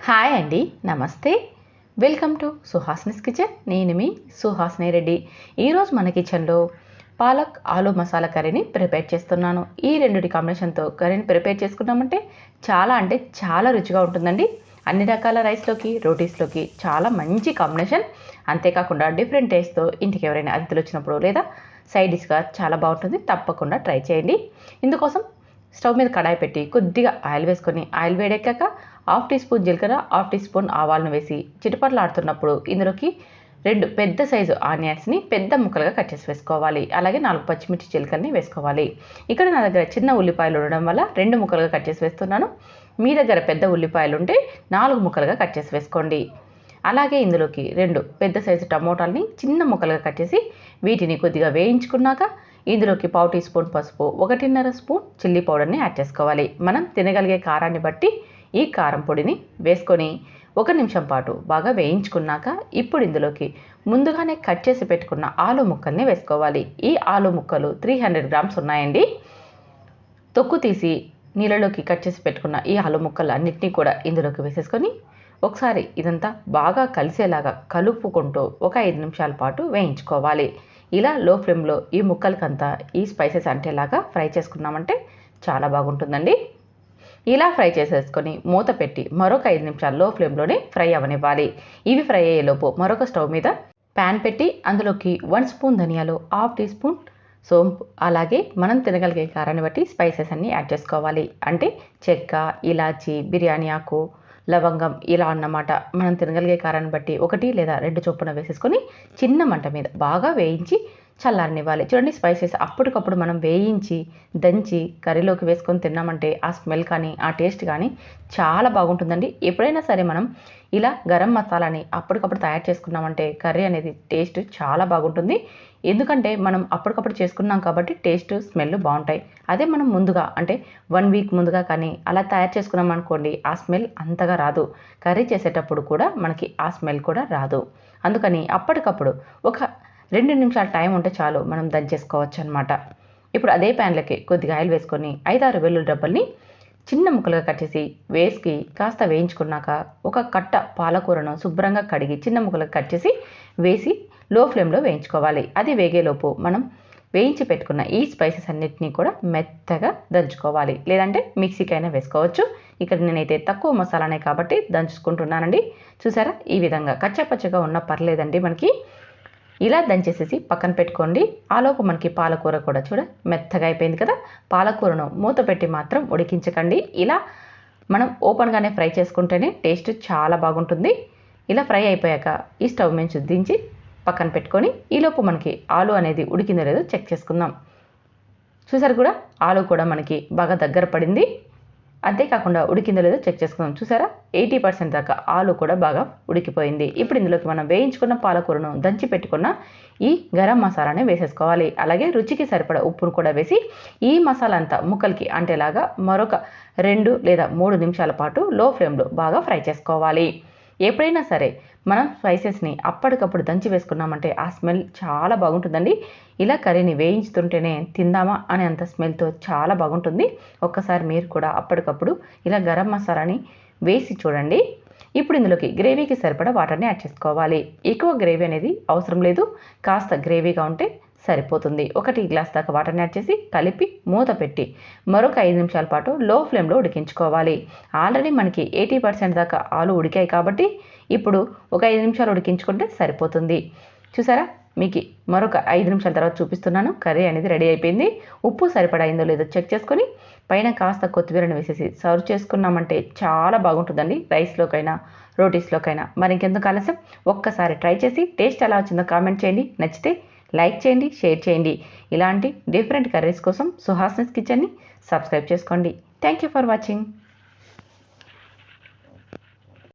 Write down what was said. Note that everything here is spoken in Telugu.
హాయ్ అండి, నమస్తే. Welcome to Suhasini's kitchen. నేను మీ సుహాస్ని రెడ్డి. ఈరోజు మన కిచెన్లో పాలక్ ఆలు మసాలా కర్రీని ప్రిపేర్ చేస్తున్నాను. ఈ రెండుటి కాంబినేషన్తో కర్రీని ప్రిపేర్ చేసుకున్నామంటే చాలా రుచిగా ఉంటుందండి. అన్ని రకాల రైస్లోకి, రోటీస్లోకి చాలా మంచి కాంబినేషన్. అంతేకాకుండా డిఫరెంట్ టేస్ట్తో ఇంటికి ఎవరైనా అతిథులు వచ్చినప్పుడు లేదా సైడ్ డిష్గా చాలా బాగుంటుంది. తప్పకుండా ట్రై చేయండి. ఇందుకోసం స్టవ్ మీద కడాయి పెట్టి కొద్దిగా ఆయిల్ వేసుకొని, ఆయిల్ వేడెక్కాక 1/2 టీ స్పూన్ జీలకర్ర, 1/2 టీ స్పూన్ ఆవాలను వేసి చిటపటలాడుతున్నప్పుడు ఇందులోకి 2 పెద్ద సైజు ఆనియన్స్ని పెద్ద ముక్కలుగా కట్ చేసి వేసుకోవాలి. అలాగే 4 పచ్చిమిర్చి చిలుకల్ని వేసుకోవాలి. ఇక్కడ నా దగ్గర చిన్న ఉల్లిపాయలు ఉండడం వల్ల 2 ముక్కలుగా కట్ చేసి వేస్తున్నాను. మీ దగ్గర పెద్ద ఉల్లిపాయలు ఉంటే 4 ముక్కలుగా కట్ చేసి వేసుకోండి. అలాగే ఇందులోకి 2 పెద్ద సైజు టమోటాలని చిన్న ముక్కలుగా కట్ చేసి వీటిని కొద్దిగా వేయించుకున్నాక ఇందులోకి 1/4 టీ స్పూన్ పసుపు, 1.5 స్పూన్ చిల్లీ పౌడర్ని యాడ్ చేసుకోవాలి. మనం తినగలిగే కారాన్ని బట్టి ఈ కారం పొడిని వేసుకొని 1 నిమిషం పాటు బాగా వేయించుకున్నాక ఇప్పుడు ఇందులోకి ముందుగానే కట్ చేసి పెట్టుకున్న ఆలు ముక్కల్ని వేసుకోవాలి. ఈ ఆలు ముక్కలు 300 గ్రామ్స్ ఉన్నాయండి. తొక్కు తీసి నీళ్ళలోకి కట్ చేసి పెట్టుకున్న ఈ ఆలు ముక్కలు అన్నింటినీ కూడా ఇందులోకి వేసేసుకొని ఒకసారి ఇదంతా బాగా కలిసేలాగా కలుపుకుంటూ ఒక 5 నిమిషాల పాటు వేయించుకోవాలి. ఇలా లో ఫ్లేమ్లో ఈ ముక్కలకంతా ఈ స్పైసెస్ అంటేలాగా ఫ్రై చేసుకున్నామంటే చాలా బాగుంటుందండి. ఇలా ఫ్రై చేసేసుకొని మూత పెట్టి మరొక 5 నిమిషాలు లో ఫ్లేమ్లోనే ఫ్రై అవ్వనివ్వాలి. ఇవి ఫ్రై అయ్యేలోపు మరొక స్టవ్ మీద ప్యాన్ పెట్టి అందులోకి 1 స్పూన్ ధనియాలు, 1/2 టీ స్పూన్ సోంపు, అలాగే మనం తినగలిగే కారాన్ని బట్టి స్పైసెస్ అన్నీ యాడ్ చేసుకోవాలి. అంటే చెక్క, ఇలాచి, బిర్యానీ ఆకు, లవంగం ఇలా అన్నమాట. మనం తినగలిగే కారాన్ని బట్టి 1 లేదా 2 చొప్పున వేసేసుకొని చిన్న మంట మీద బాగా వేయించి చల్లారనివ్వాలి. చూడండి, స్పైసెస్ అప్పటికప్పుడు మనం వేయించి దంచి కర్రీలోకి వేసుకొని తిన్నామంటే ఆ స్మెల్ కానీ ఆ టేస్ట్ కానీ చాలా బాగుంటుందండి. ఎప్పుడైనా సరే మనం ఇలా గరం మసాలాని అప్పటికప్పుడు తయారు చేసుకున్నామంటే కర్రీ అనేది టేస్ట్ చాలా బాగుంటుంది. ఎందుకంటే మనం అప్పటికప్పుడు చేసుకున్నాం కాబట్టి టేస్ట్, స్మెల్ బాగుంటాయి. అదే మనం ముందుగా అంటే 1 వీక్ ముందుగా కానీ అలా తయారు చేసుకున్నాం అనుకోండి, ఆ స్మెల్ అంతగా రాదు. కర్రీ చేసేటప్పుడు కూడా మనకి ఆ స్మెల్ కూడా రాదు. అందుకని అప్పటికప్పుడు ఒక 2 నిమిషాలు టైం ఉంటే చాలు, మనం దంచేసుకోవచ్చు అనమాట. ఇప్పుడు అదే ప్యాన్లోకి కొద్దిగా ఆయిల్ వేసుకొని 5-6 వెల్లుల్లి డబ్బల్ని చిన్న ముక్కలుగా కట్ చేసి వేసి కాస్త వేయించుకున్నాక ఒక కట్ట పాలకూరను శుభ్రంగా కడిగి చిన్న ముక్కలుగా కట్ చేసి వేసి లో ఫ్లేమ్లో వేయించుకోవాలి. అది వేగేలోపు మనం వేయించి పెట్టుకున్న ఈ స్పైసెస్ అన్నిటినీ కూడా మెత్తగా దంచుకోవాలి. లేదంటే మిక్సీకైనా వేసుకోవచ్చు. ఇక్కడ నేనైతే తక్కువ మసాలానే కాబట్టి దంచుకుంటున్నానండి. చూసారా, ఈ విధంగా కచ్చాపచ్చగా ఉన్న పర్లేదండి. మనకి ఇలా దంచేసేసి పక్కన పెట్టుకోండి. ఆలోపు మనకి పాలకూర కూడా మెత్తగా అయిపోయింది కదా. పాలకూరను మూత పెట్టి మాత్రం ఉడికించకండి. ఇలా మనం ఓపెన్గానే ఫ్రై చేసుకుంటేనే టేస్ట్ చాలా బాగుంటుంది. ఇలా ఫ్రై అయిపోయాక ఈ స్టవ్ నుంచి దించి పక్కన పెట్టుకొని ఈలోపు మనకి ఆలు అనేది ఉడికిందో లేదో చెక్ చేసుకుందాం. చూసారు కూడా, ఆలు కూడా మనకి బాగా దగ్గర పడింది. అంతేకాకుండా ఉడికిందో లేదో చెక్ చేసుకుందాం. చూసారా, 80% దాకా ఆలు కూడా బాగా ఉడికిపోయింది. ఇప్పుడు ఇందులోకి మనం వేయించుకున్న పాలకూరను దంచి పెట్టుకున్న ఈ గరం మసాలాని వేసేసుకోవాలి. అలాగే రుచికి సరిపడా ఉప్పును కూడా వేసి ఈ మసాలా అంతా ముక్కలకి అంటేలాగా మరొక 2 లేదా 3 నిమిషాల పాటు లో ఫ్లేమ్లో బాగా ఫ్రై చేసుకోవాలి. ఎప్పుడైనా సరే మనం స్పైసెస్ని అప్పటికప్పుడు దంచి వేసుకున్నామంటే ఆ స్మెల్ చాలా బాగుంటుందండి. ఇలా కర్రీని వేయించుతుంటేనే తిందామా అనే అంత స్మెల్తో చాలా బాగుంటుంది. ఒక్కసారి మీరు కూడా అప్పటికప్పుడు ఇలా గరం మసాలాని వేసి చూడండి. ఇప్పుడు ఇందులోకి గ్రేవీకి సరిపడా వాటర్ని యాడ్ చేసుకోవాలి. ఎక్కువ గ్రేవీ అనేది అవసరం లేదు, కాస్త గ్రేవీగా ఉంటే సరిపోతుంది. 1 గ్లాస్ దాకా వాటర్ని యాడ్ చేసి కలిపి మూత పెట్టి మరొక 5 నిమిషాల పాటు లో ఫ్లేమ్లో ఉడికించుకోవాలి. ఆల్రెడీ మనకి 80% దాకా ఆలు ఉడికాయి కాబట్టి ఇప్పుడు ఒక 5 నిమిషాలు ఉడికించుకుంటే సరిపోతుంది. చూసారా, మీకు మరొక 5 నిమిషాల తర్వాత చూపిస్తున్నాను. కర్రీ అనేది రెడీ అయిపోయింది. ఉప్పు సరిపడా అయిందో లేదో చెక్ చేసుకొని పైన కాస్త కొత్తిమీరను వేసేసి సర్వ్ చేసుకున్నామంటే చాలా బాగుంటుందండి. రైస్లోకైనా రోటీస్లోకైనా. మరి ఇంకెందుకు ఆలస్యం, ఒక్కసారి ట్రై చేసి టేస్ట్ ఎలా వచ్చిందో కామెంట్ చేయండి. నచ్చితే లైక్ చేయండి, షేర్ చేయండి. ఇలాంటి డిఫరెంట్ కర్రీస్ కోసం సుహాస్నిస్ కిచెన్ని సబ్స్క్రైబ్ చేసుకోండి. Thank you for watching.